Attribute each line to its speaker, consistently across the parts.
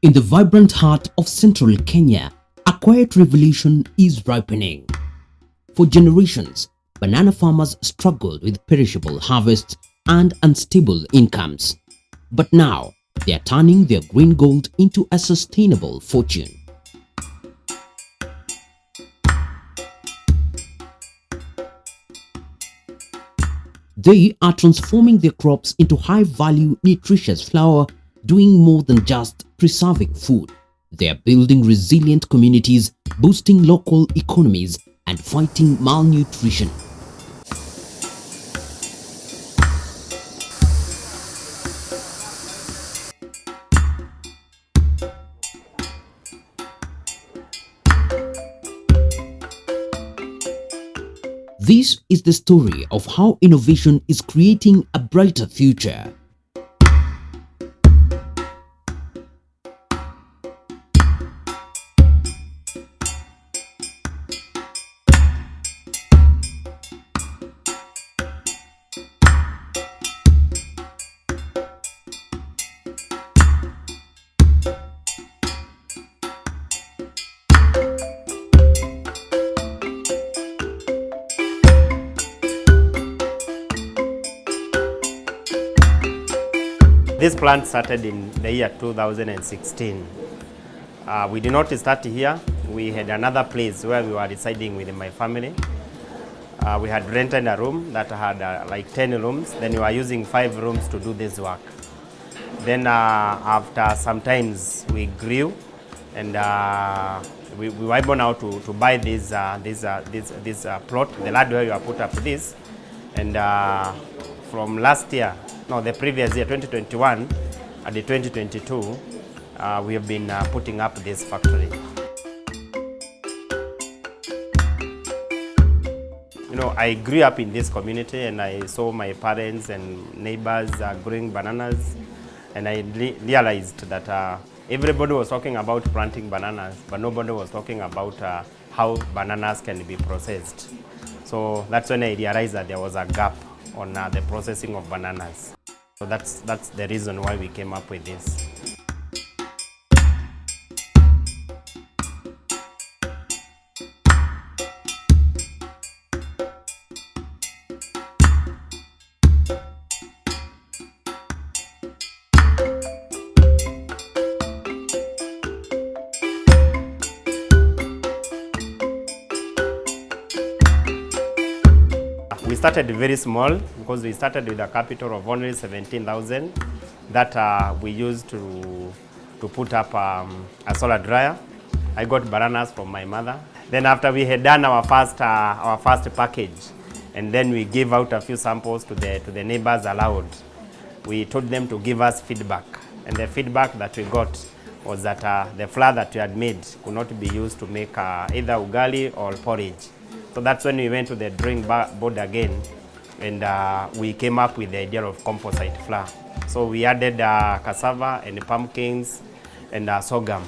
Speaker 1: In the vibrant heart of central Kenya, a quiet revolution is ripening. For generations, banana farmers struggled with perishable harvests and unstable incomes. But now, they are turning their green gold into a sustainable fortune. They are transforming their crops into high-value, nutritious flour, doing more than just preserving food. They are building resilient communities, boosting local economies, and fighting malnutrition. This is the story of how innovation is creating a brighter future.
Speaker 2: This plant started in the year 2016. We did not start here. We had another place where we were residing with my family. We had rented a room that had like 10 rooms. Then we were using 5 rooms to do this work. Then after some times we grew, and we were able now to buy this plot, the land where we are put up this. And from last year, no, the previous year, 2021, and the 2022, we have been putting up this factory. You know, I grew up in this community and I saw my parents and neighbors growing bananas, and I realized that everybody was talking about planting bananas, but nobody was talking about how bananas can be processed. So that's when I realized that there was a gap on the processing of bananas. So that's the reason why we came up with this. We started very small because we started with a capital of only 17,000 that we used to put up a solar dryer. I got bananas from my mother. Then after we had done our first package, and then we gave out a few samples to the neighbors aloud. We told them to give us feedback, and the feedback that we got was that the flour that we had made could not be used to make either ugali or porridge. So that's when we went to the drawing board again, and we came up with the idea of composite flour. So we added cassava and pumpkins and sorghum.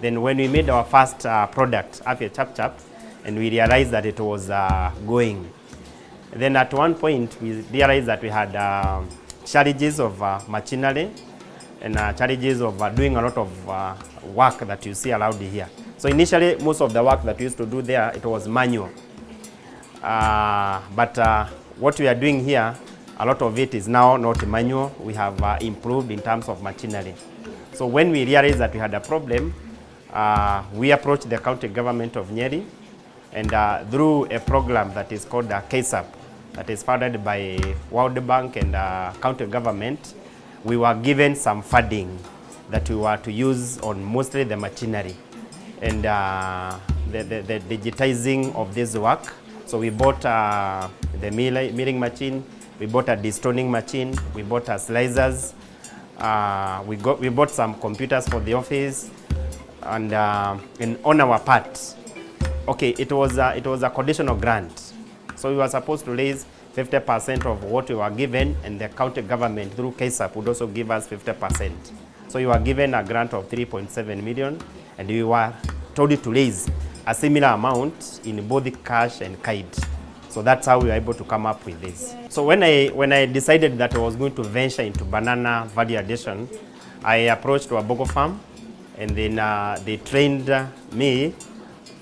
Speaker 2: Then when we made our first product, Afya Chap Chap, and we realized that it was going. Then at one point we realized that we had challenges of machinery and challenges of doing a lot of work that you see allowed here. So initially most of the work that we used to do there, it was manual. But what we are doing here, a lot of it is now not manual. We have improved in terms of machinery. So when we realized that we had a problem, we approached the county government of Nyeri, and through a program that is called KSAP, that is funded by World Bank and county government, we were given some funding that we were to use on mostly the machinery and the digitizing of this work. So we bought the milling machine, we bought a destoning machine, we bought slicers, we bought some computers for the office, and on our part, okay, it was a conditional grant. So we were supposed to raise 50% of what we were given, and the county government through KSAP would also give us 50%. So we were given a grant of 3.7 million, and we were told to raise a similar amount in both cash and kite. So that's how we were able to come up with this. So when I decided that I was going to venture into banana value addition, I approached Wabogo Farm and then they trained me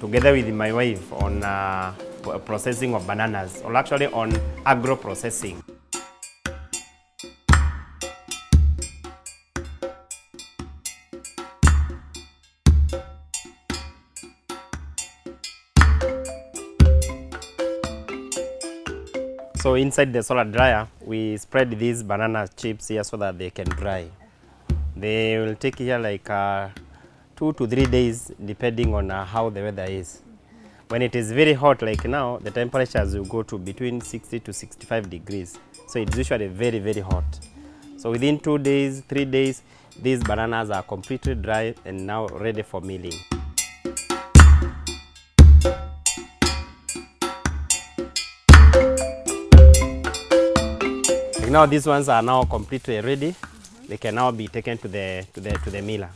Speaker 2: together with my wife on processing of bananas, or actually on agro-processing. So inside the solar dryer, we spread these banana chips here so that they can dry. They will take here like 2 to 3 days depending on how the weather is. When it is very hot like now, the temperatures will go to between 60 to 65 degrees. So it's usually very, very hot. So within 2 days, 3 days, these bananas are completely dry and now ready for milling. Now these ones are now completely ready. They can now be taken to the miller.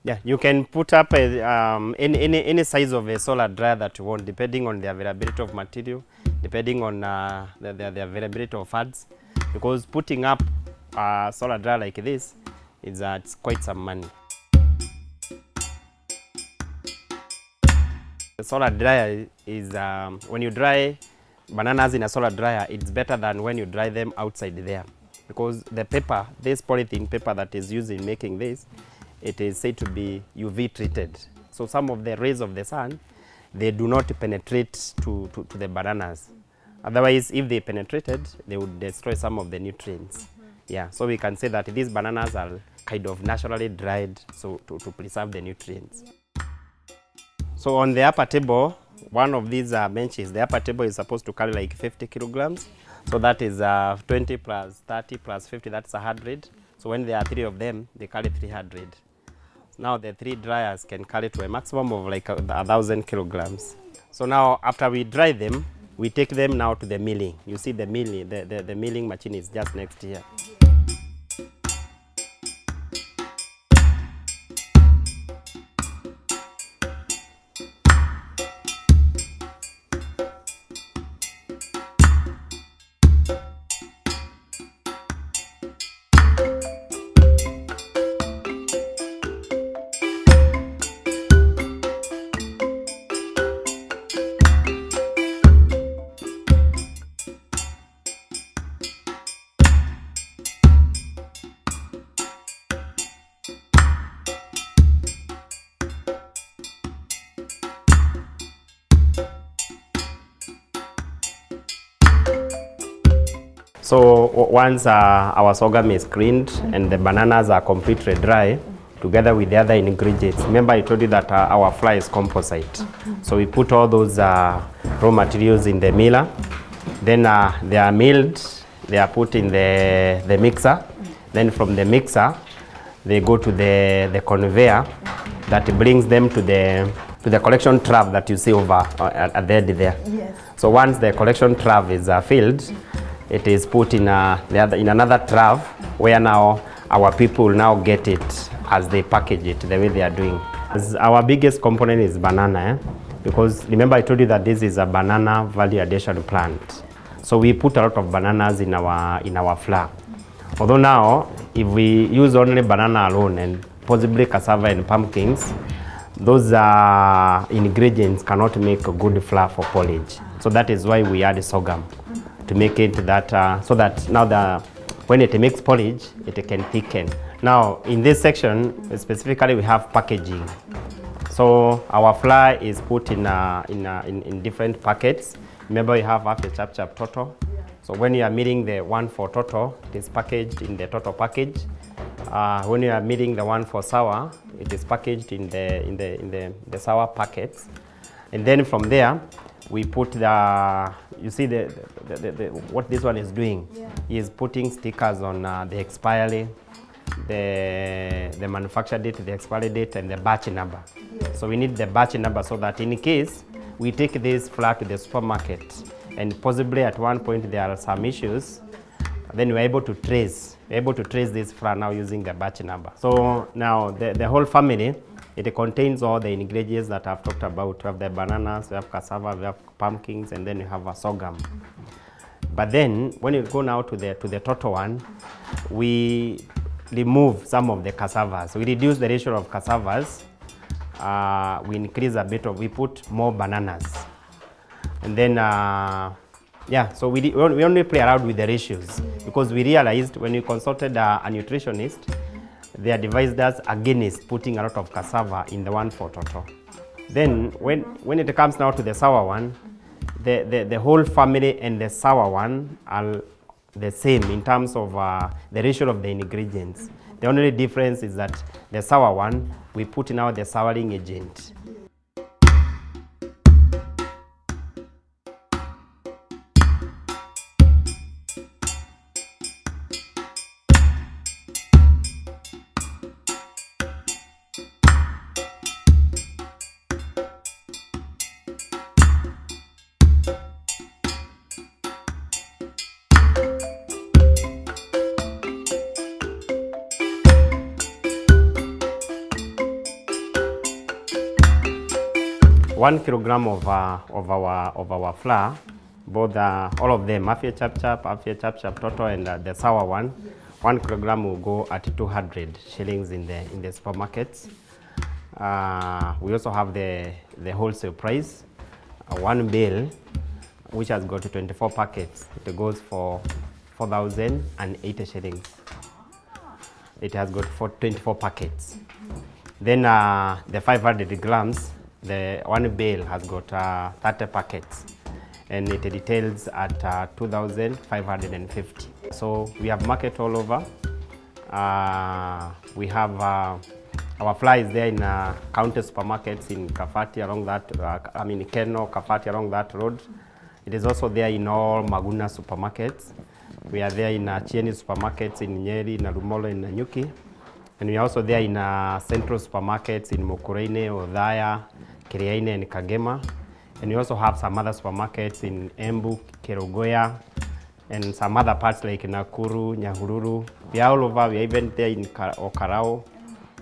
Speaker 2: Yeah, you can put up any size of a solar dryer that you want, depending on the availability of material, depending on the availability of funds. Because putting up a solar dryer like this is it's quite some money. The solar dryer is when you dry bananas in a solar dryer, it's better than when you dry them outside there, because the paper, this polythene paper that is used in making this, it is said to be UV treated. So some of the rays of the sun, they do not penetrate to the bananas. Otherwise, if they penetrated, they would destroy some of the nutrients. Yeah, so we can say that these bananas are kind of naturally dried, so to preserve the nutrients. So on the upper table, one of these benches, the upper table is supposed to carry like 50 kilograms. So that is 20 plus 30 plus 50, that's 100. So when there are 3 of them, they carry 300. Now the 3 dryers can carry to a maximum of like 1,000 kilograms. So now after we dry them, we take them now to the milling. You see the milling, the milling machine is just next here. So once our sorghum is cleaned and the bananas are completely dry, together with the other ingredients. Remember I told you that our flour is composite. So we put all those raw materials in the miller. Then they are milled, they are put in the mixer. Then from the mixer, they go to the conveyor that brings them to the collection trough that you see over at the end there.
Speaker 3: Yes.
Speaker 2: So once the collection trough is filled, it is put in another trough where now our people now get it as they package it the way they are doing. Our biggest component is banana, because remember I told you that this is a banana value addition plant. So we put a lot of bananas in our flour. Although now, if we use only banana alone and possibly cassava and pumpkins, those ingredients cannot make a good flour for porridge. So that is why we add sorghum, to make it that, so that now when it makes porridge, it can thicken. Now in this section, specifically we have packaging. So our flour is put in different packets. Remember you have half a chap total. So when you are milling the one for total, it is packaged in the total package. When you are milling the one for sour, it is packaged in the sour packets, and then from there we put the, you see what this one is doing. Yeah. He is putting stickers on the expiry, the manufacture date, the expiry date, and the batch number. Yes. So we need the batch number so that in case we take this flour to the supermarket and possibly at one point there are some issues, then we're able to trace. We're able to trace this flour now using the batch number. So now the whole family, it contains all the ingredients that I've talked about. We have the bananas, we have cassava, we have pumpkins, and then we have a sorghum. But then when you go now to the total one, we remove some of the cassavas. We reduce the ratio of cassavas. We increase a bit of, we put more bananas. And then, yeah, so we only play around with the ratios because we realized when we consulted a nutritionist, they advised us against putting a lot of cassava in the one for total. Then when it comes now to the sour one, the whole family and the sour one are the same in terms of the ratio of the ingredients. The only difference is that the sour one, we put now the souring agent. One kilogram of our flour, both all of them, Afia Chap Chap Toto, and the sour one, 1 kilogram will go at 200 shillings in the supermarkets. We also have the wholesale price, one bale, which has got 24 packets. It goes for 4,080 shillings. It has got 24 packets. Then the 500 grams. The one bale has got 30 packets and it retails at 2,550. So we have market all over. We have our flour is there in county supermarkets in Kafati along that, Keno, Kafati along that road. It is also there in all Maguna supermarkets. We are there in Chieni supermarkets in Nyeri, Narumolo, and Nanyuki. And we are also there in central supermarkets in Mokureine, Odhaya, Kiriaine, and Kagema. And we also have some other supermarkets in Embu, Kerogoya, and some other parts like Nakuru, Nyahururu. We are all over. We are even there in Okarao.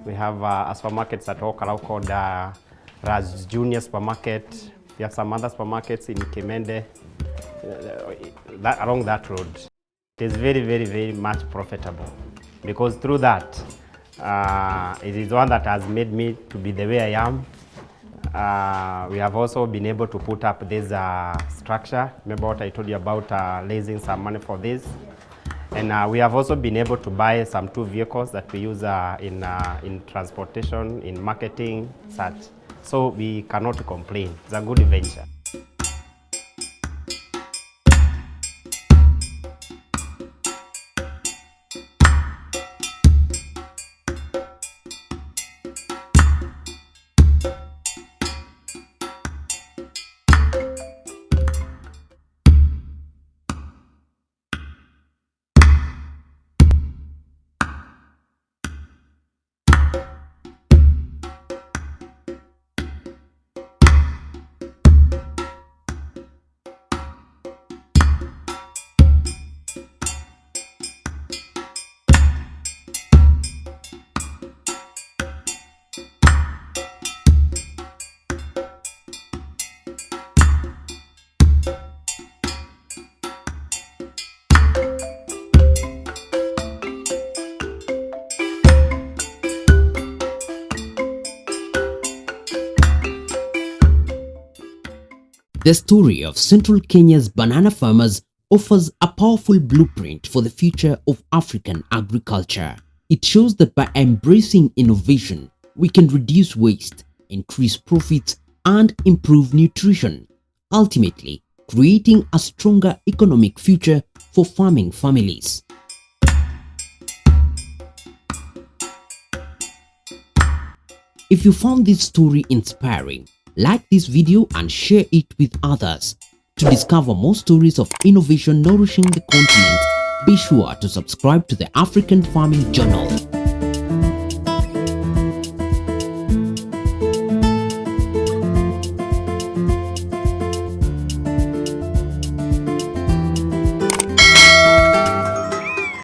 Speaker 2: We have a supermarket at Okarao called Raz Junior Supermarket. We have some other supermarkets in Kimende, along that road. It is very, very, very much profitable because through that, it is one that has made me to be the way I am. We have also been able to put up this structure. Remember what I told you about raising some money for this? And we have also been able to buy some 2 vehicles that we use in transportation, in marketing, such. So we cannot complain. It's a good venture.
Speaker 1: The story of Central Kenya's banana farmers offers a powerful blueprint for the future of African agriculture. It shows that by embracing innovation, we can reduce waste, increase profits, and improve nutrition, ultimately creating a stronger economic future for farming families. If you found this story inspiring, like this video and share it with others. To discover more stories of innovation nourishing the continent, be sure to subscribe to the African Farming Journal.